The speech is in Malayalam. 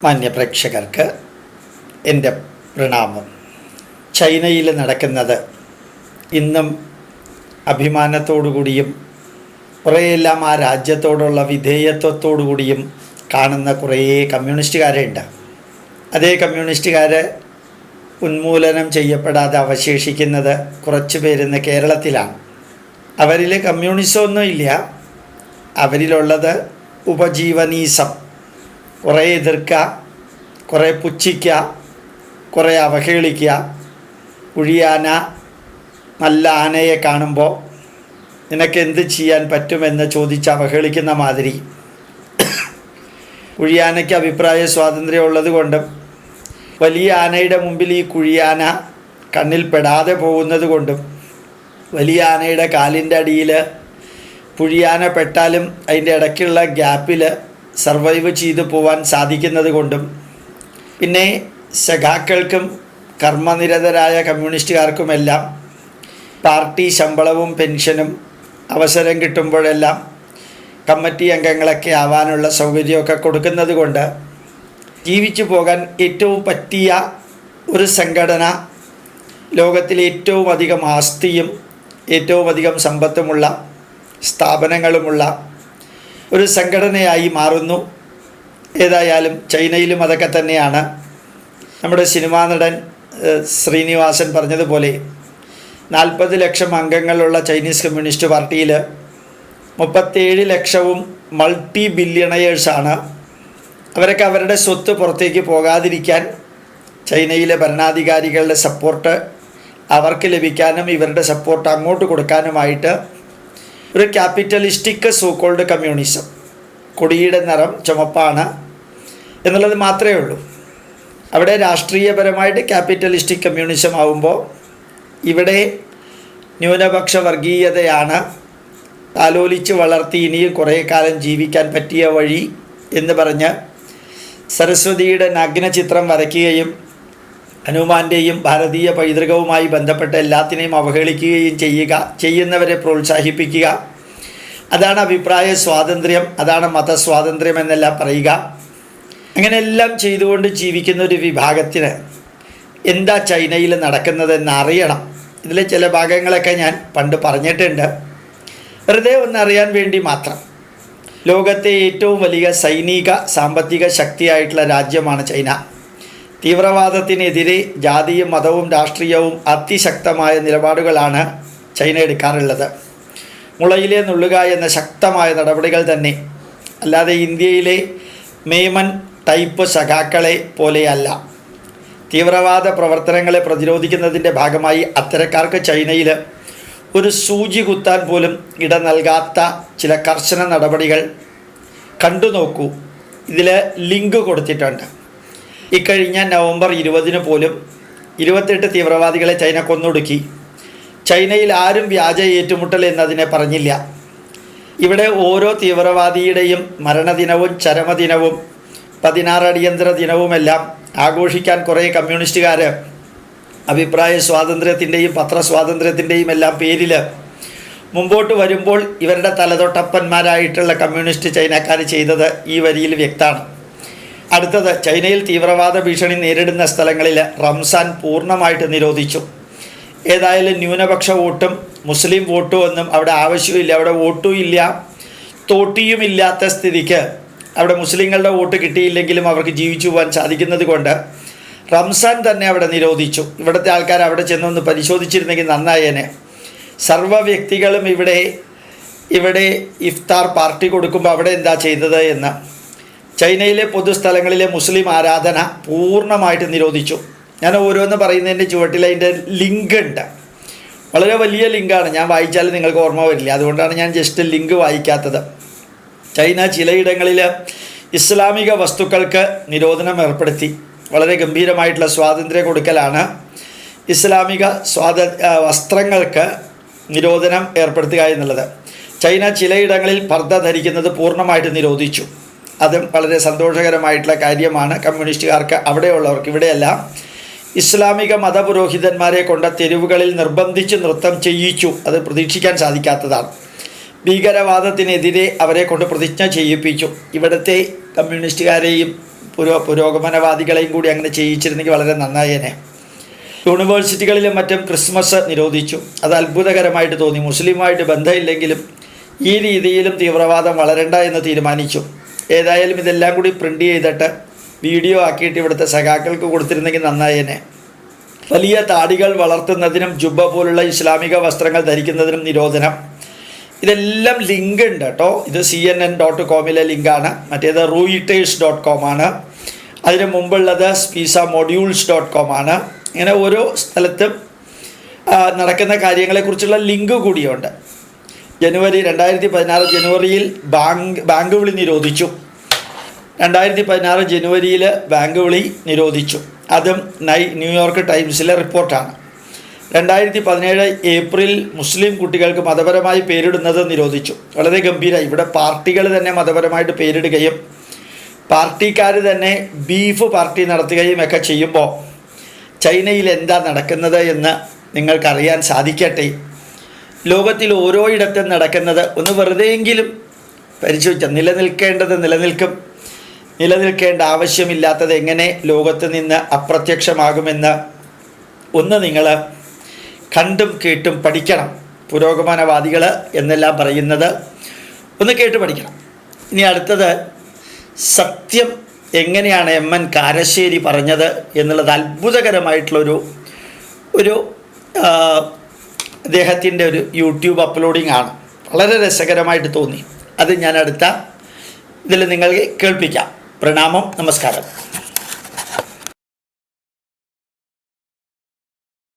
മാന്യപ്രേക്ഷകർക്ക് എൻ്റെ പ്രണാമം. ചൈനയിൽ നടക്കുന്നത് ഇന്നും അഭിമാനത്തോടുകൂടിയും കുറേയെല്ലാം ആ രാജ്യത്തോടുള്ള വിധേയത്വത്തോടുകൂടിയും കാണുന്ന കുറേ കമ്മ്യൂണിസ്റ്റുകാരുണ്ട്. അതേ കമ്മ്യൂണിസ്റ്റുകാർ ഉന്മൂലനം ചെയ്യപ്പെടാതെ അവശേഷിക്കുന്നത് കുറച്ച് പേരിന്ന് കേരളത്തിലാണ്. അവരിൽ കമ്മ്യൂണിസമൊന്നുമില്ല, അവരിലുള്ളത് ഉപജീവനീസം. കുറേ എതിർക്കുക, കുറേ പുച്ഛിക്കുക, കുറേ അവഹേളിക്കുക. കുഴിയാന നല്ല ആനയെ കാണുമ്പോൾ നിനക്ക് എന്ത് ചെയ്യാൻ പറ്റുമെന്ന് ചോദിച്ച് അവഹേളിക്കുന്ന മാതിരി കുഴിയാനയ്ക്ക് അഭിപ്രായ സ്വാതന്ത്ര്യം ഉള്ളത് കൊണ്ടും വലിയ ആനയുടെ മുമ്പിൽ ഈ കുഴിയാന കണ്ണിൽ പെടാതെ പോകുന്നത് കൊണ്ടും വലിയ ആനയുടെ കാലിൻ്റെ അടിയിൽ കുഴിയാന പെട്ടാലും അതിൻ്റെ ഇടയ്ക്കുള്ള ഗ്യാപ്പിൽ സർവൈവ് ചെയ്തു പോവാൻ സാധിക്കുന്നത് കൊണ്ടും പിന്നെ സഖാക്കൾക്കും കർമ്മനിരതരായ കമ്മ്യൂണിസ്റ്റുകാർക്കുമെല്ലാം പാർട്ടി ശമ്പളവും പെൻഷനും അവസരം കിട്ടുമ്പോഴെല്ലാം കമ്മിറ്റി അംഗങ്ങളൊക്കെ ആവാനുള്ള സൗകര്യമൊക്കെ കൊടുക്കുന്നത് കൊണ്ട് ജീവിച്ചു പോകാൻ ഏറ്റവും പറ്റിയ ഒരു സംഘടന, ലോകത്തിലെ ഏറ്റവും അധികം ആസ്തിയും ഏറ്റവും അധികം സമ്പത്തുമുള്ള സ്ഥാപനങ്ങളുമുള്ള ഒരു സംഘടനയായി മാറുന്നു. ഏതായാലും ചൈനയിലും അതൊക്കെ തന്നെയാണ്. നമ്മുടെ സിനിമാ നടൻ ശ്രീനിവാസൻ പറഞ്ഞതുപോലെ 40 ലക്ഷം അംഗങ്ങളുള്ള ചൈനീസ് കമ്മ്യൂണിസ്റ്റ് പാർട്ടിയിൽ 37 ലക്ഷവും മൾട്ടി ബില്യണയേഴ്സാണ്. അവരൊക്കെ അവരുടെ സ്വത്ത് പുറത്തേക്ക് പോകാതിരിക്കാൻ ചൈനയിലെ ഭരണാധികാരികളുടെ സപ്പോർട്ട് അവർക്ക് ലഭിക്കാനും ഇവരുടെ സപ്പോർട്ട് അങ്ങോട്ട് കൊടുക്കാനുമായിട്ട് ഒരു ക്യാപിറ്റലിസ്റ്റിക് സോക്കോൾഡ് കമ്മ്യൂണിസം, കൊടിയുടെ നിറം ചുമപ്പാണ് എന്നുള്ളത് മാത്രമേ ഉള്ളൂ. അവിടെ രാഷ്ട്രീയപരമായിട്ട് ക്യാപിറ്റലിസ്റ്റിക് കമ്മ്യൂണിസം ആവുമ്പോൾ ഇവിടെ ന്യൂനപക്ഷ വർഗീയതയാണ് താലോലിച്ച് വളർത്തി ഇനിയും കുറേ കാലം ജീവിക്കാൻ പറ്റിയ വഴി എന്ന് പറഞ്ഞ് സരസ്വതിയുടെ നഗ്നചിത്രം വരയ്ക്കുകയും ഹനുമാൻ്റെയും ഭാരതീയ പൈതൃകവുമായി ബന്ധപ്പെട്ട എല്ലാത്തിനെയും അവഹേളിക്കുകയും ചെയ്യുന്നവരെ പ്രോത്സാഹിപ്പിക്കുക. അതാണ് അഭിപ്രായ സ്വാതന്ത്ര്യം, അതാണ് മതസ്വാതന്ത്ര്യം എന്നെല്ലാം പറയുക. അങ്ങനെയെല്ലാം ചെയ്തുകൊണ്ട് ജീവിക്കുന്ന ഒരു വിഭാഗത്തിന് എന്താ ചൈനയിൽ നടക്കുന്നതെന്ന് അറിയണം. ഇതിലെ ചില ഭാഗങ്ങളൊക്കെ ഞാൻ പണ്ട് പറഞ്ഞിട്ടുണ്ട്. വെറുതെ ഒന്നറിയാൻ വേണ്ടി മാത്രം. ലോകത്തെ ഏറ്റവും വലിയ സൈനിക സാമ്പത്തിക ശക്തിയായിട്ടുള്ള രാജ്യമാണ് ചൈന. തീവ്രവാദത്തിനെതിരെ ജാതിയും മതവും രാഷ്ട്രീയവും അതിശക്തമായ നിലപാടുകളാണ് ചൈന എടുക്കാറുള്ളത്. മുളയിലെ നുള്ളുക എന്ന ശക്തമായ നടപടികൾ തന്നെ, അല്ലാതെ ഇന്ത്യയിലെ മേമൻ ടൈപ്പ് സഖാക്കളെ പോലെയല്ല. തീവ്രവാദ പ്രവർത്തനങ്ങളെ പ്രതിരോധിക്കുന്നതിൻ്റെ ഭാഗമായി അത്തരക്കാർക്ക് ചൈനയിൽ ഒരു സൂചി കുത്താൻ പോലും ഇട നൽകാത്ത ചില കർശന നടപടികൾ കണ്ടു നോക്കൂ. ഇതിൽ ലിങ്ക് കൊടുത്തിട്ടുണ്ട്. ഇക്കഴിഞ്ഞ നവംബർ 20 പോലും 28 തീവ്രവാദികളെ ചൈന കൊന്നൊടുക്കി. ചൈനയിൽ ആരും വ്യാജ ഏറ്റുമുട്ടൽ എന്നതിനെ പറഞ്ഞില്ല. ഇവിടെ ഓരോ തീവ്രവാദിയുടെയും മരണദിനവും ചരമദിനവും 16 അടിയന്തര ദിനവുമെല്ലാം ആഘോഷിക്കാൻ കുറേ കമ്മ്യൂണിസ്റ്റുകാർ അഭിപ്രായ സ്വാതന്ത്ര്യത്തിൻ്റെയും പത്രസ്വാതന്ത്ര്യത്തിൻ്റെയും എല്ലാം പേരിൽ മുമ്പോട്ട് വരുമ്പോൾ ഇവരുടെ തലതൊട്ടപ്പന്മാരായിട്ടുള്ള കമ്മ്യൂണിസ്റ്റ് ചൈനക്കാർ ചെയ്തത് ഈ വരിയിൽ വ്യക്തമാണ്. അടുത്തത്, ചൈനയിൽ തീവ്രവാദ ഭീഷണി നേരിടുന്ന സ്ഥലങ്ങളിൽ റംസാൻ പൂർണ്ണമായിട്ട് നിരോധിച്ചു. ഏതായാലും ന്യൂനപക്ഷ വോട്ടും മുസ്ലിം വോട്ടും ഒന്നും അവിടെ ആവശ്യമില്ല. അവിടെ വോട്ടും ഇല്ല, തോട്ടിയും ഇല്ലാത്ത സ്ഥിതിക്ക് അവിടെ മുസ്ലിങ്ങളുടെ വോട്ട് കിട്ടിയില്ലെങ്കിലും അവർക്ക് ജീവിച്ചു പോകാൻ സാധിക്കുന്നത് കൊണ്ട് റംസാൻ തന്നെ അവിടെ നിരോധിച്ചു. ഇവിടുത്തെ ആൾക്കാർ അവിടെ ചെന്നൊന്ന് പരിശോധിച്ചിരുന്നെങ്കിൽ നന്നായേനെ. സർവ്വ വ്യക്തികളും ഇവിടെ ഇഫ്താർ പാർട്ടി കൊടുക്കുമ്പോൾ അവിടെ എന്താ ചെയ്തത് എന്ന്. ചൈനയിലെ പൊതുസ്ഥലങ്ങളിലെ മുസ്ലിം ആരാധന പൂർണ്ണമായിട്ട് നിരോധിച്ചു. ഞാൻ ഓരോന്ന് പറയുന്നതിൻ്റെ ചുവട്ടിൽ അതിൻ്റെ ലിങ്ക് ഉണ്ട്. വളരെ വലിയ ലിങ്കാണ്. ഞാൻ വായിച്ചാൽ നിങ്ങൾക്ക് ഓർമ്മ വരില്ല, അതുകൊണ്ടാണ് ഞാൻ ജസ്റ്റ് ലിങ്ക് വായിക്കാത്തത്. ചൈന ചിലയിടങ്ങളിൽ ഇസ്ലാമിക വസ്തുക്കൾക്ക് നിരോധനം ഏർപ്പെടുത്തി. വളരെ ഗംഭീരമായിട്ടുള്ള സ്വാതന്ത്ര്യം കൊടുക്കലാണ്. ഇസ്ലാമിക വസ്ത്രങ്ങൾക്ക് നിരോധനം ഏർപ്പെടുത്തുക എന്നുള്ളത്. ചൈന ചിലയിടങ്ങളിൽ പർദ്ദ ധരിക്കുന്നത് പൂർണ്ണമായിട്ട് നിരോധിച്ചു. അതും വളരെ സന്തോഷകരമായിട്ടുള്ള കാര്യമാണ് കമ്മ്യൂണിസ്റ്റുകാർക്ക്, അവിടെയുള്ളവർക്ക്. ഇവിടെയല്ല, ഇസ്ലാമിക മതപുരോഹിതന്മാരെ കൊണ്ട് തെരുവുകളിൽ നിർബന്ധിച്ച് നൃത്തം ചെയ്യിച്ചു. അത് പ്രതീക്ഷിക്കാൻ സാധിക്കാത്തതാണ്. ഭീകരവാദത്തിനെതിരെ അവരെ കൊണ്ട് പ്രതിജ്ഞ ചെയ്യിപ്പിച്ചു. ഇവിടുത്തെ കമ്മ്യൂണിസ്റ്റുകാരെയും പുരോഗമനവാദികളെയും കൂടി അങ്ങനെ ചെയ്യിച്ചിരുന്നെങ്കിൽ വളരെ നന്നായേനെ. യൂണിവേഴ്സിറ്റികളിലും മറ്റും ക്രിസ്മസ് നിരോധിച്ചു. അത് അത്ഭുതകരമായിട്ട് തോന്നി. മുസ്ലിമായിട്ട് ബന്ധമില്ലെങ്കിലും ഈ രീതിയിലും തീവ്രവാദം വളരണ്ട എന്ന് തീരുമാനിച്ചു. ഏതായാലും ഇതെല്ലാം കൂടി പ്രിൻ്റ് ചെയ്തിട്ട് വീഡിയോ ആക്കിയിട്ട് ഇവിടുത്തെ സഖാക്കൾക്ക് കൊടുത്തിരുന്നെങ്കിൽ നന്നായേനെ. വലിയ താടികൾ വളർത്തുന്നതിനും ജുബ്ബ പോലുള്ള ഇസ്ലാമിക വസ്ത്രങ്ങൾ ധരിക്കുന്നതിനും നിരോധനം. ഇതെല്ലാം ലിങ്ക് ഉണ്ട് കേട്ടോ. ഇത് CNN.com ലിങ്കാണ്. മറ്റേത് reuters.com ആണ്. അതിന് മുമ്പുള്ളത് spisammodules.com ആണ്. ഇങ്ങനെ ഓരോ സ്ഥലത്തും നടക്കുന്ന കാര്യങ്ങളെക്കുറിച്ചുള്ള ലിങ്ക് കൂടിയുണ്ട്. 2016 ജനുവരിയിൽ ബാങ്ക് വിളി നിരോധിച്ചു. 2016 ജനുവരിയിൽ ബാങ്ക് വിളി നിരോധിച്ചു. അതും ന്യൂയോർക്ക് ടൈംസിലെ റിപ്പോർട്ടാണ്. 2017 ഏപ്രിൽ മുസ്ലിം കുട്ടികൾക്ക് മതപരമായി പേരിടുന്നത് നിരോധിച്ചു. വളരെ ഗംഭീരമായി. ഇവിടെ പാർട്ടികൾ തന്നെ മതപരമായിട്ട് പേരിടുകയും പാർട്ടിക്കാർ തന്നെ ബീഫ് പാർട്ടി നടത്തുകയും ഒക്കെ ചെയ്യുമ്പോൾ ചൈനയിൽ എന്താ നടക്കുന്നത് എന്ന് നിങ്ങൾക്കറിയാൻ സാധിക്കട്ടെ. ലോകത്തിൽ ഓരോയിടത്തും നടക്കുന്നത് ഒന്ന് വെറുതെയെങ്കിലും പരിശോധിച്ചാൽ നിലനിൽക്കേണ്ടത് നിലനിൽക്കും, നിലനിൽക്കേണ്ട ആവശ്യമില്ലാത്തത് എങ്ങനെ ലോകത്ത് നിന്ന് അപ്രത്യക്ഷമാകുമെന്ന് ഒന്ന് നിങ്ങൾ കണ്ടും കേട്ടും പഠിക്കണം. പുരോഗമനവാദികൾ എന്നെല്ലാം പറയുന്നത് ഒന്ന് കേട്ട് പഠിക്കണം. ഇനി അടുത്തത് സത്യം എങ്ങനെയാണ് MN കാരശ്ശേരി പറഞ്ഞത് എന്നുള്ളത് അത്ഭുതകരമായിട്ടുള്ളൊരു അദ്ദേഹത്തിൻ്റെ ഒരു യൂട്യൂബ് അപ്ലോഡിംഗ് ആണ്. വളരെ രസകരമായിട്ട് തോന്നി. അത് ഞാൻ അടുത്ത ഇതിൽ നിങ്ങൾക്ക് കേൾപ്പിക്കാം. പ്രണാമം, നമസ്കാരം.